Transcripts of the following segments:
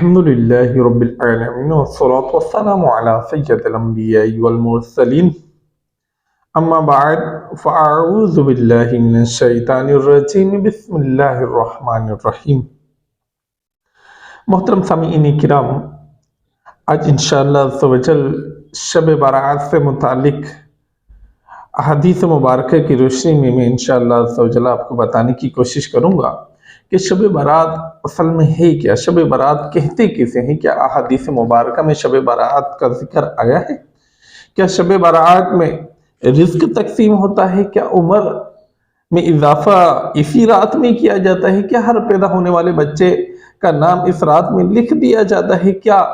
الحمد لله رب العالمين والصلاة والسلام على سيد الأنبياء والمرسلين أما بعد فأعوذ بالله من الشيطان الرجيم بسم الله الرحمن الرحيم محترم سامعین کرام، آج انشاءاللہ عز و جل شب برات سے متعلق احادیث مبارکہ کی روشنی میں انشاءاللہ عز و جل آپ کو بتانے کی کوشش کروں گا کہ شب برات اصل میں ہے کیا، شب برات کہتے کسے ہیں، کیا احادیث مبارکہ میں شب برات کا ذکر آیا ہے، کیا شب برات میں رزق تقسیم ہوتا ہے، کیا عمر میں اضافہ اسی رات میں کیا جاتا ہے، کیا ہر پیدا ہونے والے بچے کا نام اس رات میں لکھ دیا جاتا ہے، کیا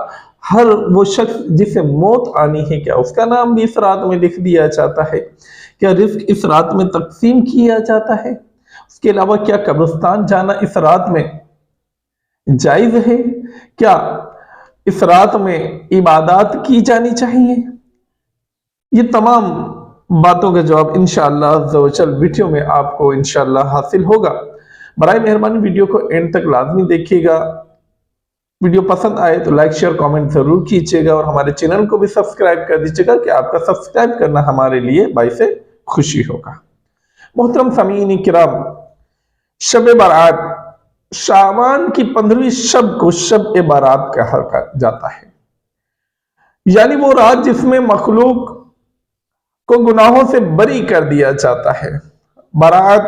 ہر وہ شخص جسے موت آنی ہے کیا اس کا نام بھی اس رات میں لکھ دیا جاتا ہے، کیا رزق اس رات میں تقسیم کیا جاتا ہے، اس کے علاوہ کیا قبرستان جانا اس رات میں جائز ہے، کیا اس رات میں عبادات کی جانی چاہیے، یہ تمام باتوں کا جواب انشاءاللہ عز و جل ویڈیو میں آپ کو انشاءاللہ حاصل ہوگا۔ برائے مہربانی ویڈیو کو اینڈ تک لازمی دیکھیے گا، ویڈیو پسند آئے تو لائک شیئر کامنٹ ضرور کیجیے گا، اور ہمارے چینل کو بھی سبسکرائب کر دیجیے گا کہ آپ کا سبسکرائب کرنا ہمارے لیے باعث خوشی ہوگا۔ محترم سامعین کرام، شب برات شعبان کی 15ویں شب کو شب برات کہا جاتا ہے، یعنی وہ رات جس میں مخلوق کو گناہوں سے بری کر دیا جاتا ہے۔ برات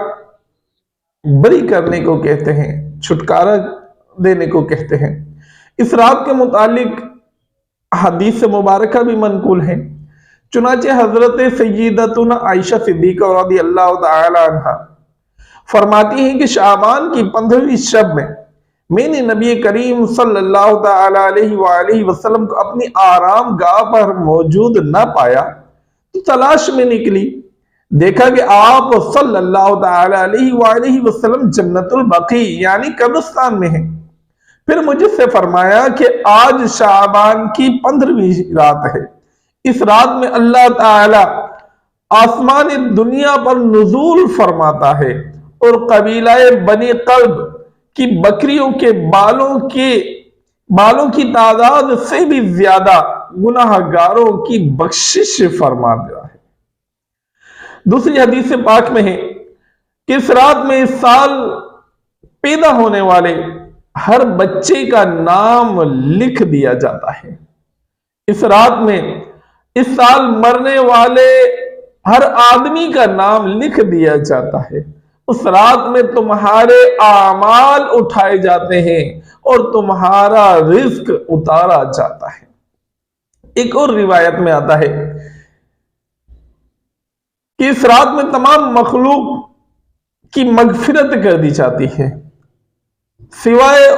بری کرنے کو کہتے ہیں، چھٹکارا دینے کو کہتے ہیں۔ اس رات کے متعلق حدیث مبارکہ بھی منقول ہیں، چنانچہ حضرت سیدتنا عائشہ صدیقہ رضی اللہ تعالی عنہ فرماتی ہیں کہ شعبان کی 15ویں شب میں نے نبی کریم صلی اللہ تعالی علیہ وآلہ وسلم کو اپنی آرام گاہ پر موجود نہ پایا تو تلاش میں نکلی، دیکھا کہ آپ صلی اللہ تعالی علیہ وآلہ وسلم جنت البقیع یعنی قبرستان میں ہیں۔ پھر مجھ سے فرمایا کہ آج شعبان کی 15ویں رات ہے، اس رات میں اللہ تعالی آسمان دنیا پر نزول فرماتا ہے اور قبیلہ بنی قلب کی بکریوں کے بالوں کی تعداد سے بھی زیادہ گناہگاروں کی بخشش فرما دیا ہے۔ دوسری حدیث پاک میں ہے کہ اس رات میں اس سال پیدا ہونے والے ہر بچے کا نام لکھ دیا جاتا ہے۔ اس رات میں اس سال مرنے والے ہر آدمی کا نام لکھ دیا جاتا ہے۔ اس رات میں تمہارے اعمال اٹھائے جاتے ہیں اور تمہارا رزق اتارا جاتا ہے۔ ایک اور روایت میں آتا ہے کہ اس رات میں تمام مخلوق کی مغفرت کر دی جاتی ہے سوائے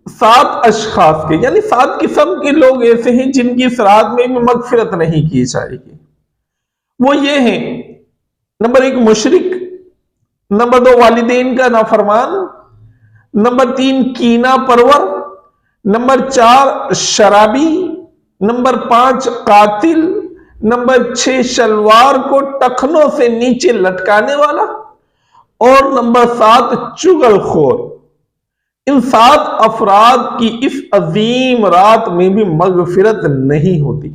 7 اشخاص کے، یعنی 7 قسم کے لوگ ایسے ہیں جن کی اس رات میں مغفرت نہیں کی جائے گی۔ وہ یہ ہیں: نمبر 1 مشرک، نمبر 2 والدین کا نافرمان، نمبر 3 کینہ پرور، نمبر 4 شرابی، نمبر 5 قاتل، نمبر 6 شلوار کو ٹخنوں سے نیچے لٹکانے والا، اور نمبر 7 چغل خور۔ ان 7 افراد کی اس عظیم رات میں بھی مغفرت نہیں ہوتی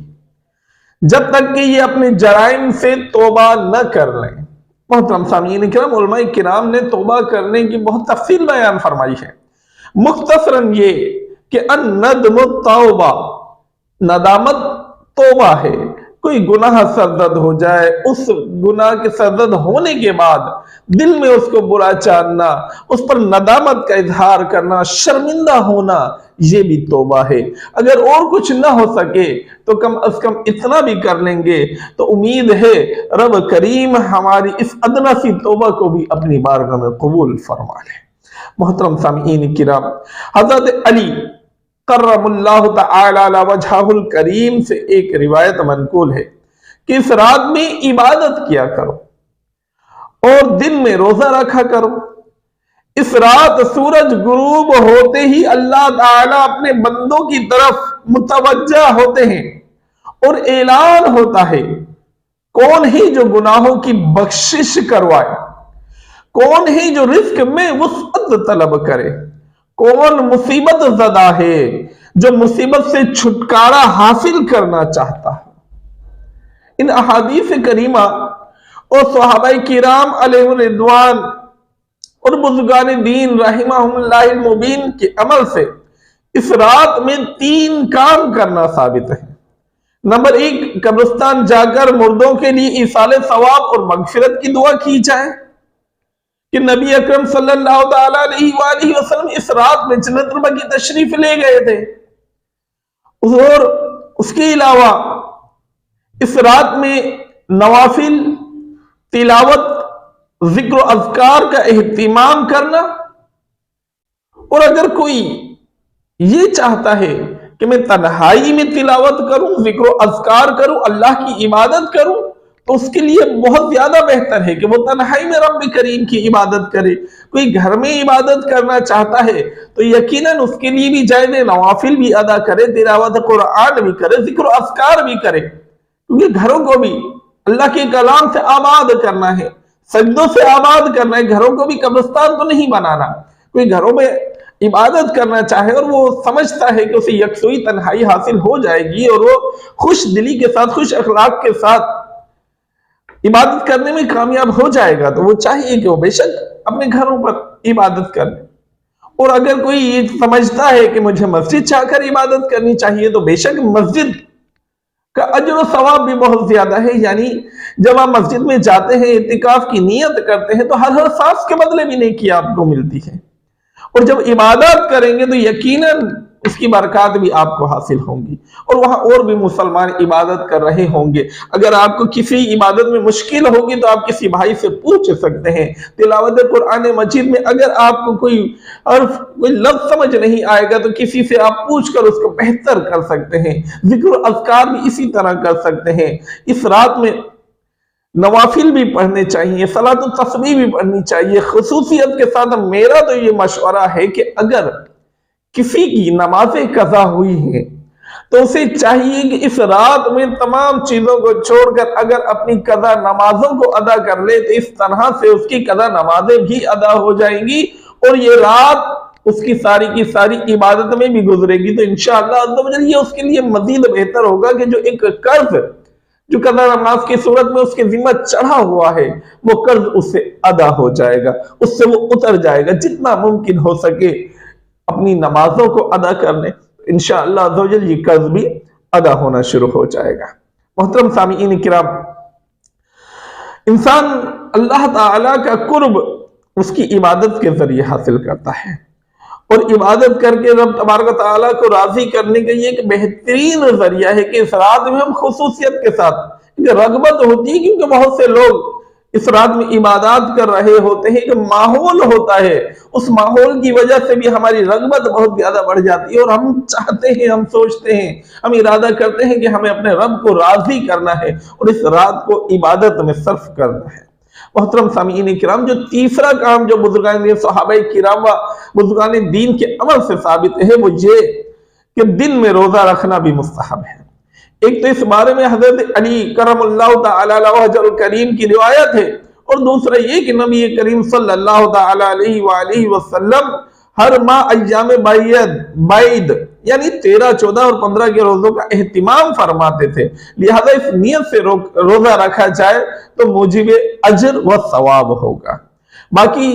جب تک کہ یہ اپنے جرائم سے توبہ نہ کر لیں۔ محترم سامعین کرام، علماء کرام نے توبہ کرنے کی بہت تفصیل بیان فرمائی ہے۔ مختصراً یہ کہ الندم التوبہ، ندامت توبہ ہے۔ کوئی گناہ سرزد ہو جائے، اس گناہ کے سرزد ہونے کے بعد دل میں اس کو برا جاننا، اس پر ندامت کا اظہار کرنا، شرمندہ ہونا، یہ بھی توبہ ہے۔ اگر اور کچھ نہ ہو سکے تو کم از کم اتنا بھی کر لیں گے تو امید ہے رب کریم ہماری اس ادنا سی توبہ کو بھی اپنی بارگاہ میں قبول فرما لے۔ محترم سامعین کرام، حضرت علی کرم اللہ تعالی وجہہ الکریم سے ایک روایت منقول ہے کہ اس رات میں عبادت کیا کرو اور دن میں روزہ رکھا کرو۔ اس رات سورج غروب ہوتے ہی اللہ تعالیٰ اپنے بندوں کی طرف متوجہ ہوتے ہیں اور اعلان ہوتا ہے، کون ہے جو گناہوں کی بخشش کروائے، کون ہے جو رزق میں وسعت طلب کرے، کون مصیبت زدہ ہے جو مصیبت سے چھٹکارا حاصل کرنا چاہتا ہے۔ ان احادیث کریمہ اور صحابہ کرام علیہ الرضوان اور بزرگان دین رحمہم اللہ المبین کے عمل سے اس رات میں 3 کام کرنا ثابت ہے۔ نمبر 1، قبرستان جا کر مردوں کے لیے ایصال ثواب اور مغفرت کی دعا کی جائے کہ نبی اکرم صلی اللہ تعالیٰ علیہ وآلہ وسلم اس رات میں جنت الماء کی تشریف لے گئے تھے، اور اس کے علاوہ اس رات میں نوافل، تلاوت، ذکر و اذکار کا اہتمام کرنا، اور اگر کوئی یہ چاہتا ہے کہ میں تنہائی میں تلاوت کروں، ذکر و اذکار کروں، اللہ کی عبادت کروں، تو اس کے لیے بہت زیادہ بہتر ہے کہ وہ تنہائی میں رب کریم کی عبادت کرے۔ کوئی گھر میں عبادت کرنا چاہتا ہے تو یقیناً اس کے لیے بھی جائز ہے، نوافل بھی ادا کرے، تلاوت قرآن بھی کرے، ذکر و اذکار بھی کرے، کیونکہ گھروں کو بھی اللہ کے کلام سے آباد کرنا ہے، سجدوں سے آباد کرنا ہے۔ گھروں کو بھی قبرستان تو نہیں بنانا۔ کوئی گھروں میں عبادت کرنا چاہے اور وہ سمجھتا ہے کہ اسے یکسوئی تنہائی حاصل ہو جائے گی اور وہ خوش دلی کے ساتھ، خوش اخلاق کے ساتھ عبادت کرنے میں کامیاب ہو جائے گا، تو وہ چاہیے کہ وہ بے شک اپنے گھروں پر عبادت کرے۔ اور اگر کوئی یہ سمجھتا ہے کہ مجھے مسجد جا کر عبادت کرنی چاہیے، تو بے شک مسجد کا اجر و ثواب بھی بہت زیادہ ہے۔ یعنی جب آپ مسجد میں جاتے ہیں، اعتکاف کی نیت کرتے ہیں، تو ہر سانس کے بدلے بھی نیکی آپ کو ملتی ہے، اور جب عبادت کریں گے تو یقیناً اس کی برکات بھی آپ کو حاصل ہوں گی، اور وہاں اور بھی مسلمان عبادت کر رہے ہوں گے۔ اگر آپ کو کسی عبادت میں مشکل ہوگی تو آپ کسی بھائی سے پوچھ سکتے ہیں۔ تلاوت قرآن مجید میں اگر آپ کو کوئی حرف، کوئی لفظ سمجھ نہیں آئے گا تو کسی سے آپ پوچھ کر اس کو بہتر کر سکتے ہیں۔ ذکر و اذکار بھی اسی طرح کر سکتے ہیں۔ اس رات میں نوافل بھی پڑھنے چاہیے، صلاۃ التسبیح بھی پڑھنی چاہیے۔ خصوصیت کے ساتھ میرا تو یہ مشورہ ہے کہ اگر کسی کی نمازیں قضا ہوئی ہیں تو اسے چاہیے کہ اس رات میں تمام چیزوں کو چھوڑ کر اگر اپنی قضا نمازوں کو ادا کر لے تو اس طرح سے اس کی قضا نمازیں بھی ادا ہو جائیں گی، اور یہ رات اس کی ساری عبادت میں بھی گزرے گی۔ تو انشاءاللہ عزوجل یہ اس کے لیے مزید بہتر ہوگا کہ جو ایک قرض جو قضا نماز کی صورت میں اس کے ذمہ چڑھا ہوا ہے، وہ قرض اس سے ادا ہو جائے گا، اس سے وہ اتر جائے گا۔ جتنا ممکن ہو سکے اپنی نمازوں کو ادا کرنے، انشاءاللہ عزوجل یہ قرض بھی ادا ہونا شروع ہو جائے گا۔ محترم سامعین کرام، انسان اللہ تعالیٰ کا قرب اس کی عبادت کے ذریعے حاصل کرتا ہے، اور عبادت کر کے رب تبارک و تعالیٰ کو راضی کرنے کا یہ ایک بہترین ذریعہ ہے کہ اس رات میں ہم خصوصیت کے ساتھ رغبت ہوتی ہے، کیونکہ بہت سے لوگ اس رات میں عبادات کر رہے ہوتے ہیں، کہ ماحول ہوتا ہے، اس ماحول کی وجہ سے بھی ہماری رغبت بہت زیادہ بڑھ جاتی ہے، اور ہم چاہتے ہیں، ہم سوچتے ہیں، ہم ارادہ کرتے ہیں کہ ہمیں اپنے رب کو راضی کرنا ہے اور اس رات کو عبادت میں صرف کرنا ہے۔ محترم سامعین کرام، جو تیسرا کام جو بزرگان دین، صحابہ کرام و بزرگان دین کے عمل سے ثابت ہے، وہ یہ کہ دن میں روزہ رکھنا بھی مستحب ہے۔ ایک تو اس بارے میں حضرت علی کرم اللہ تعالی وجہ الکریم کی روایت ہے، اور دوسرا یہ کہ نبی کریم صلی اللہ تعالی علیہ وآلہ وسلم ہر ماہ ایام بعید یعنی 13، 14 اور 15 کے روزوں کا اہتمام فرماتے تھے، لہذا اس نیت سے روزہ رکھا جائے تو موجب اجر و ثواب ہوگا۔ باقی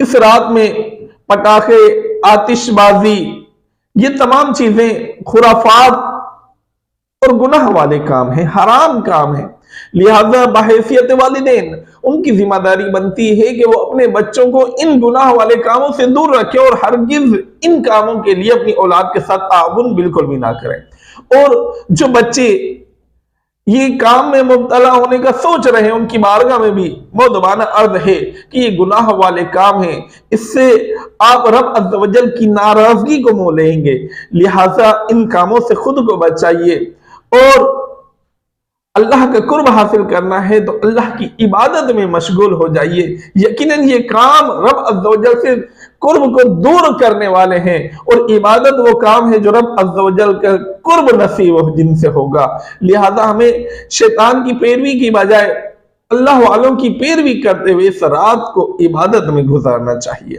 اس رات میں پٹاخے، آتش بازی، یہ تمام چیزیں خرافات اور گناہ والے کام ہیں، حرام کام ہیں، لہذا بحیثیت والدین ان کی ذمہ داری بنتی ہے کہ وہ اپنے بچوں کو ان گناہ والے کاموں سے دور رکھیں، اور ہرگز ان کاموں کے لیے اپنی اولاد کے ساتھ تعاون بالکل بھی نہ کریں۔ اور جو بچے یہ کام میں مبتلا ہونے کا سوچ رہے ہیں، ان کی بارگاہ میں بھی مؤدبانہ عرض ہے کہ یہ گناہ والے کام ہیں، اس سے آپ رب عز و جل کی ناراضگی کو مول لیں گے، لہٰذا ان کاموں سے خود کو بچائیے، اور اللہ کا قرب حاصل کرنا ہے تو اللہ کی عبادت میں مشغول ہو جائیے۔ یقیناً یہ کام رب عز و جل سے قرب کو دور کرنے والے ہیں، اور عبادت وہ کام ہے جو رب عز و جل کا قرب نصیب جن سے ہوگا، لہذا ہمیں شیطان کی پیروی کی بجائے اللہ والوں کی پیروی کرتے ہوئے اس رات کو عبادت میں گزارنا چاہیے۔